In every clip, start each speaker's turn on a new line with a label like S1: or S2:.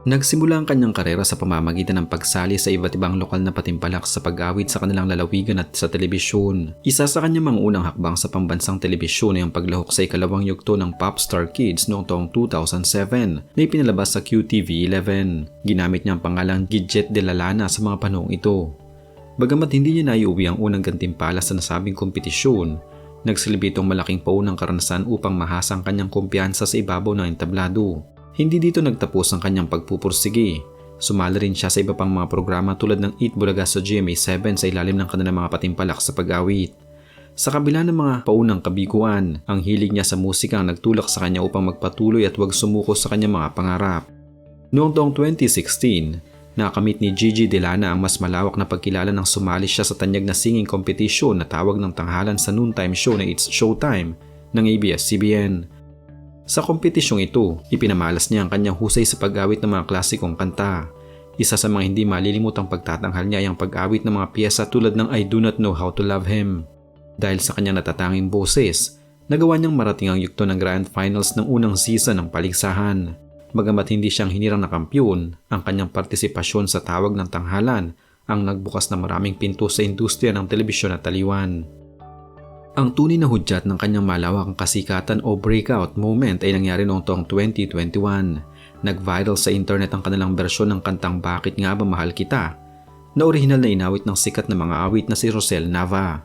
S1: Nagsimula ang kanyang karera sa pamamagitan ng pagsali sa iba't ibang lokal na patimpalak sa pag-awit sa kanilang lalawigan at sa telebisyon. Isa sa kanyang mga unang hakbang sa pambansang telebisyon ay ang paglahok sa ikalawang yugto ng Popstar Kids noong taong 2007 na ipinalabas sa QTV11. Ginamit niya ang pangalang Gidget de la Lana sa mga panahong ito. Bagamat hindi niya naiuwi ang unang gantimpala sa nasabing kompetisyon, nagsilbi itong malaking paunang karanasan upang mahasa ang kanyang kumpiyansa sa ibabaw ng entablado. Hindi dito nagtapos ang kanyang pagpupursige. Sumali rin siya sa iba pang mga programa tulad ng Eat Bulaga sa GMA7 sa ilalim ng kanilang mga patimpalak sa pag-awit. Sa kabila ng mga paunang kabiguan, ang hilig niya sa musika ang nagtulak sa kanya upang magpatuloy at huwag sumuko sa kanyang mga pangarap. Noong taong 2016, nakamit ni Gigi De Lana ang mas malawak na pagkilala nang sumali siya sa tanyag na singing competition na tawag ng tanghalan sa noontime show na It's Showtime ng ABS-CBN. Sa kompetisyong ito, ipinamalas niya ang kanyang husay sa pag-awit ng mga klasikong kanta. Isa sa mga hindi malilimutang pagtatanghal niya ay ang pag-awit ng mga piyesa tulad ng I Do Not Know How to Love Him. Dahil sa kanyang natatanging boses, nagawa niyang marating ang yugto ng Grand Finals ng unang season ng paligsahan. Bagamat hindi siyang hinirang na kampiyon, ang kanyang partisipasyon sa tawag ng tanghalan ang nagbukas ng maraming pinto sa industriya ng telebisyon at taliwan. Ang tunay na hudyat ng kanyang malawakang kasikatan o breakout moment ay nangyari noong taong 2021. Nag-viral sa internet ang kanilang bersyon ng kantang Bakit Nga Ba Mahal Kita na orihinal na inawit ng sikat na mga awit na si Rosel Nava.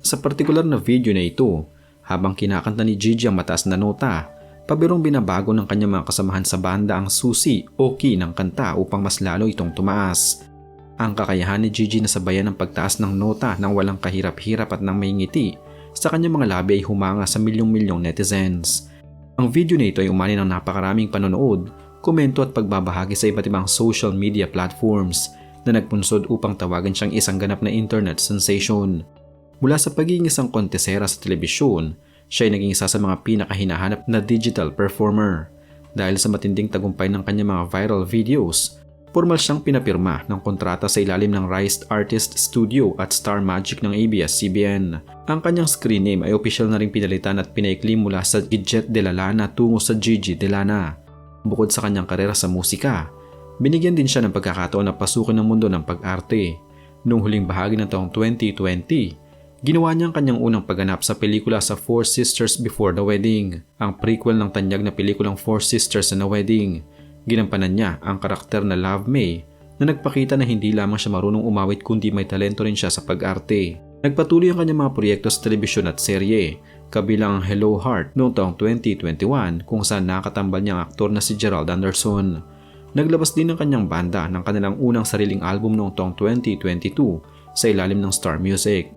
S1: Sa partikular na video na ito, habang kinakanta ni Gigi ang mataas na nota, pabirong binabago ng kanyang mga kasamahan sa banda ang susi o key ng kanta upang mas lalo itong tumaas. Ang kakayahan ni Gigi na sabayan ng pagtaas ng nota nang walang kahirap-hirap at nang may ngiti sa kanyang mga labi ay humanga sa milyong-milyong netizens. Ang video na ito ay umani ng napakaraming panonood, komento at pagbabahagi sa iba't ibang social media platforms na nagpunsod upang tawagan siyang isang ganap na internet sensation. Mula sa pagiging isang kontesera sa telebisyon, siya ay naging isa sa mga pinakahinahanap na digital performer. Dahil sa matinding tagumpay ng kanyang mga viral videos, formal siyang pinapirma ng kontrata sa ilalim ng Rise Artist Studio at Star Magic ng ABS-CBN. Ang kanyang screen name ay opisyal na ring pinalitan at pinaikli mula sa Gidget de la Lana tungo sa Gigi De Lana. Bukod sa kanyang karera sa musika, binigyan din siya ng pagkakataon na pasukin ang mundo ng pag-arte. Noong huling bahagi ng taong 2020, ginawa niya ang kanyang unang pagganap sa pelikula sa Four Sisters Before the Wedding, ang prequel ng tanyag na pelikulang Four Sisters and a Wedding. Ginampanan niya ang karakter na Love May na nagpakita na hindi lamang siya marunong umawit kundi may talento rin siya sa pag-arte. Nagpatuloy ang kanyang mga proyekto sa telebisyon at serye, kabilang ang Hello Heart noong taong 2021 kung saan nakatambal niya ang aktor na si Gerald Anderson. Naglabas din ang kanyang banda ng kanilang unang sariling album noong taong 2022 sa ilalim ng Star Music.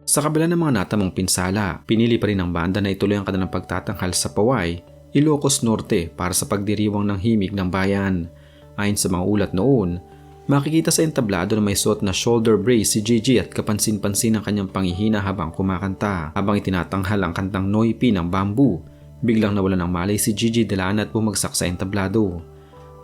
S1: Sa kabila ng mga natamong pinsala, pinili pa rin ng banda na ituloy ang kanilang pagtatanghal sa Paway, Ilocos Norte para sa pagdiriwang ng himig ng bayan. Ayon sa mga ulat noon, makikita sa entablado na may suot na shoulder brace si Gigi at kapansin-pansin ang kanyang panghihina habang kumakanta. Habang itinatanghal ang kantang Noipi ng Bamboo, biglang nawalan ng malay si Gigi De Lana at bumagsak sa entablado.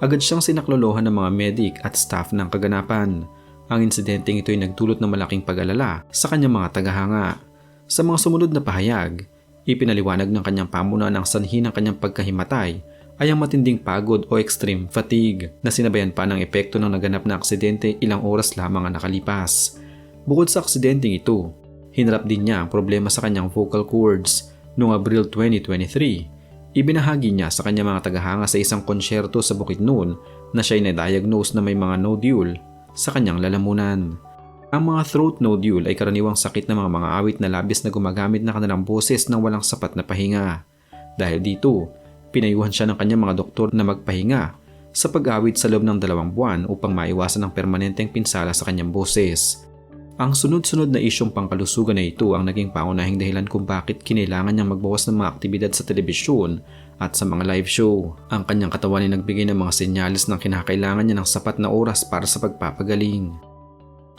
S1: Agad siyang sinaklolohan ng mga medic at staff ng kaganapan. Ang insidenteng ito ay nagdulot ng malaking pag-alala sa kanyang mga tagahanga. Sa mga sumunod na pahayag, ipinaliwanag ng kanyang pamunuan ang sanhi ng kanyang pagkahimatay ay ang matinding pagod o extreme fatigue na sinabayan pa ng epekto ng naganap na aksidente ilang oras lamang ang nakalipas. Bukod sa aksidenteng ito, hinarap din niya ang problema sa kanyang vocal cords. Noong Abril 2023, ibinahagi niya sa kanyang mga tagahanga sa isang konsyerto sa Bukidnon na siya ay na-diagnose na may mga nodule sa kanyang lalamunan. Ang mga throat nodule ay karaniwang sakit ng mga awit na labis na gumagamit na kanilang boses ng walang sapat na pahinga. Dahil dito, pinayuhan siya ng kanyang mga doktor na magpahinga sa pag-awit sa loob ng 2 buwan upang maiwasan ang permanenteng pinsala sa kanyang boses. Ang sunod-sunod na isyong pangkalusugan na ito ang naging pangunahing dahilan kung bakit kinailangan niyang magbawas ng mga aktibidad sa telebisyon at sa mga live show. Ang kanyang katawan ay nagbigay ng mga senyales na kinakailangan niya ng sapat na oras para sa pagpapagaling.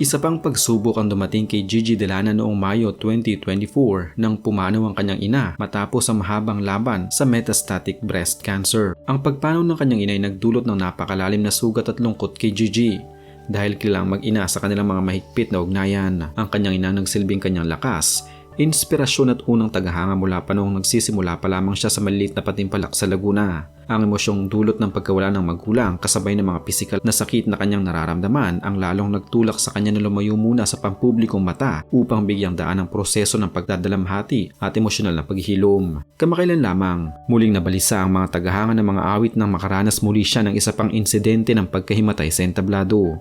S1: Isa pang pagsubok ang dumating kay Gigi De Lana noong Mayo 2024 nang pumanaw ang kanyang ina matapos ang mahabang laban sa metastatic breast cancer. Ang pagpanaw ng kanyang ina ay nagdulot ng napakalalim na sugat at lungkot kay Gigi dahil kilang mag-ina sa kanilang mga mahigpit na ugnayan. Ang kanyang ina nagsilbing kanyang lakas, Inspirasyon at unang tagahanga mula pa noong nagsisimula pa lamang siya sa maliit na patimpalak sa Laguna. Ang emosyong dulot ng pagkawala ng magulang kasabay ng mga pisikal na sakit na kanyang nararamdaman ang lalong nagtulak sa kanya na lumayo muna sa pampublikong mata upang bigyang daan ang proseso ng pagdadalamhati at emosyonal na paghihilom. Kamakailan lamang, muling nabalisa ang mga tagahanga ng mga awit nang makaranas muli siya ng isa pang insidente ng pagkahimatay sa entablado.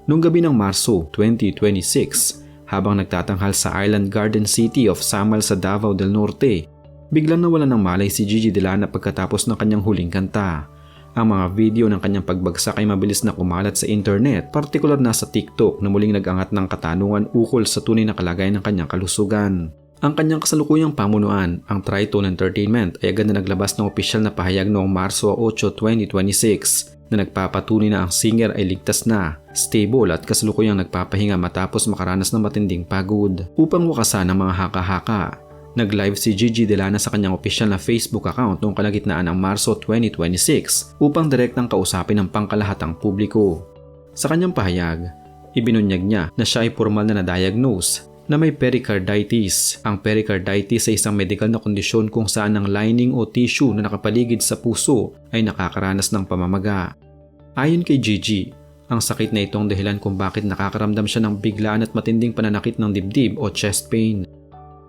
S1: Noong gabi ng Marso 2026, habang nagtatanghal sa Island Garden City of Samal sa Davao del Norte, biglang nawalan ng malay si Gigi Delana pagkatapos ng kanyang huling kanta. Ang mga video ng kanyang pagbagsak ay mabilis na kumalat sa internet, partikular na sa TikTok na muling nag-angat ng katanungan ukol sa tunay na kalagayan ng kanyang kalusugan. Ang kanyang kasalukuyang pamunuan, ang Tritone Entertainment, ay agad na naglabas ng opisyal na pahayag noong Marso 8, 2026 na nagpapatunay na ang singer ay ligtas na, stable at kasalukuyang nagpapahinga matapos makaranas ng matinding pagod. Upang wakasan ang mga haka-haka, nag-live si Gigi Delana sa kanyang opisyal na Facebook account noong kalagitnaan ng Marso 2026 upang direktang kausapin ang pangkalahatang publiko. Sa kanyang pahayag, ibinunyag niya na siya ay formal na na-diagnose na may pericarditis. Ang pericarditis ay isang medikal na kondisyon kung saan ang lining o tissue na nakapaligid sa puso ay nakakaranas ng pamamaga. Ayon kay Gigi, ang sakit na itong dahilan kung bakit nakakaramdam siya ng biglaan at matinding pananakit ng dibdib o chest pain.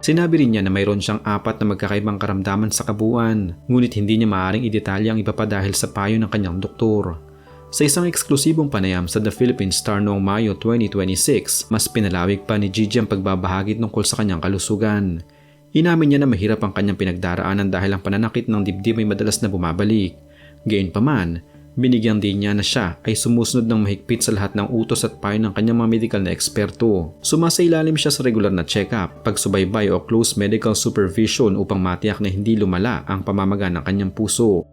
S1: Sinabi rin niya na mayroon siyang 4 na magkakaibang karamdaman sa kabuuan, ngunit hindi niya maaaring idetalya ang iba pa dahil sa payo ng kanyang doktor. Sa isang eksklusibong panayam sa The Philippine Star noong Mayo 2026, mas pinalawig pa ni Gigi ang pagbabahagi tungkol sa kanyang kalusugan. Inamin niya na mahirap ang kanyang pinagdaraanan dahil ang pananakit ng dibdib ay madalas na bumabalik. Gayunpaman, binigyan din niya na siya ay sumusunod ng mahigpit sa lahat ng utos at payo ng kanyang mga medikal na eksperto. Sumasailalim siya sa regular na check-up, pagsubaybay o close medical supervision upang matiyak na hindi lumala ang pamamaga ng kanyang puso.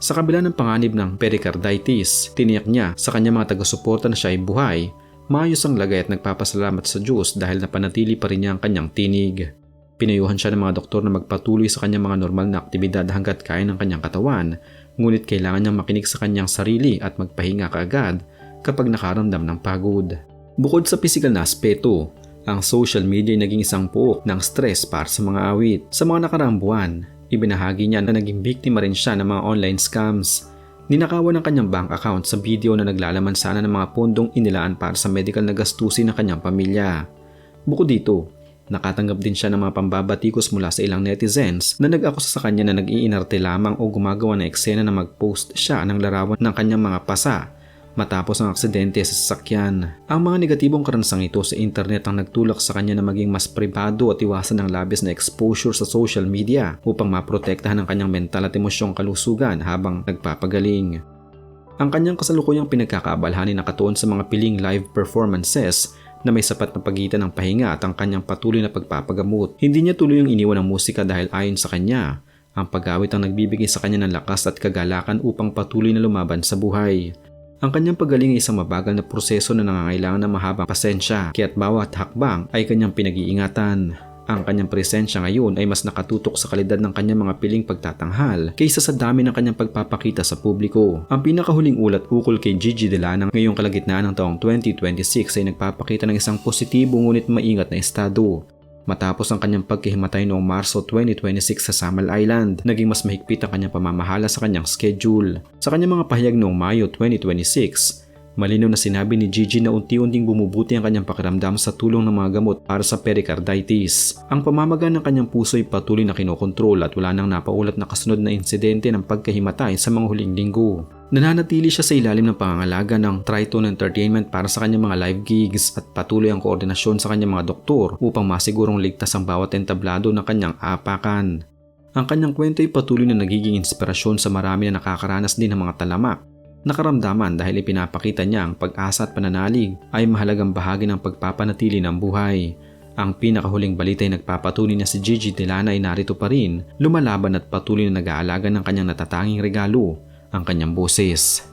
S1: Sa kabila ng panganib ng pericarditis, tiniyak niya sa kanyang mga taga-suporta na siya ay buhay, maayos ang lagay at nagpapasalamat sa Diyos dahil napanatili pa rin niya ang kanyang tinig. Pinayuhan siya ng mga doktor na magpatuloy sa kanyang mga normal na aktibidad hanggat kaya ng kanyang katawan, ngunit kailangan niyang makinig sa kanyang sarili at magpahinga kaagad kapag nakaramdam ng pagod. Bukod sa pisikal na aspeto, ang social media ay naging isang puok ng stress para sa mga awit. Sa mga nakaraang buwan, ibinahagi niya na naging biktima rin siya ng mga online scams. Ninakawan ng kanyang bank account sa video na naglalaman sana ng mga pondong inilaan para sa medical na gastusin ng kanyang pamilya. Bukod dito, nakatanggap din siya ng mga pambabatikos mula sa ilang netizens na nag-akusa sa kanya na nag-iinarte lamang o gumagawa ng eksena na mag-post siya ng larawan ng kanyang mga pasa matapos ang aksidente sa sasakyan. Ang mga negatibong karansang ito sa internet ang nagtulak sa kanya na maging mas pribado at iwasan ng labis na exposure sa social media upang maprotektahan ang kanyang mental at emosyong kalusugan habang nagpapagaling. Ang kanyang kasalukuyang pinagkakaabalahan ay nakatuon sa mga piling live performances na may sapat na pagitan ng pahinga at ang kanyang patuloy na pagpapagamot. Hindi niya tuloy yung iniwan ng musika dahil ayon sa kanya, ang pag-awit ang nagbibigay sa kanya ng lakas at kagalakan upang patuloy na lumaban sa buhay. Ang kanyang paggaling ay isang mabagal na proseso na nangangailangan ng mahabang pasensya, kaya't bawat hakbang ay kanyang pinag-iingatan. Ang kanyang presensya ngayon ay mas nakatutok sa kalidad ng kanyang mga piling pagtatanghal kaysa sa dami ng kanyang pagpapakita sa publiko. Ang pinakahuling ulat ukol kay Gigi Delana ngayong kalagitnaan ng taong 2026 ay nagpapakita ng isang positibo ngunit maingat na estado. Matapos ang kanyang pagkahimatay noong Marso 2026 sa Samal Island, naging mas mahigpit ang kanyang pamamahala sa kanyang schedule. Sa kanyang mga pahayag noong Mayo 2026, malinaw na sinabi ni Gigi na unti-unting bumubuti ang kanyang pakiramdam sa tulong ng mga gamot para sa pericarditis. Ang pamamaga ng kanyang puso ay patuloy na kinokontrol at wala nang napaulat na kasunod na insidente ng pagkahimatay sa mga huling linggo. Nananatili siya sa ilalim ng pangangalaga ng Tritone Entertainment para sa kanyang mga live gigs at patuloy ang koordinasyon sa kanyang mga doktor upang masigurong ligtas ang bawat entablado ng kanyang apakan. Ang kanyang kwento ay patuloy na nagiging inspirasyon sa marami na nakakaranas din ng mga talamak na karamdaman dahil ipinapakita niya ang pag-asa at pananalig ay mahalagang bahagi ng pagpapanatili ng buhay. Ang pinakahuling balita ay nagpapatunay na si Gigi Delana ay narito pa rin, lumalaban at patuloy na nag-aalaga ng kanyang natatanging regalo, ang kanyang boses.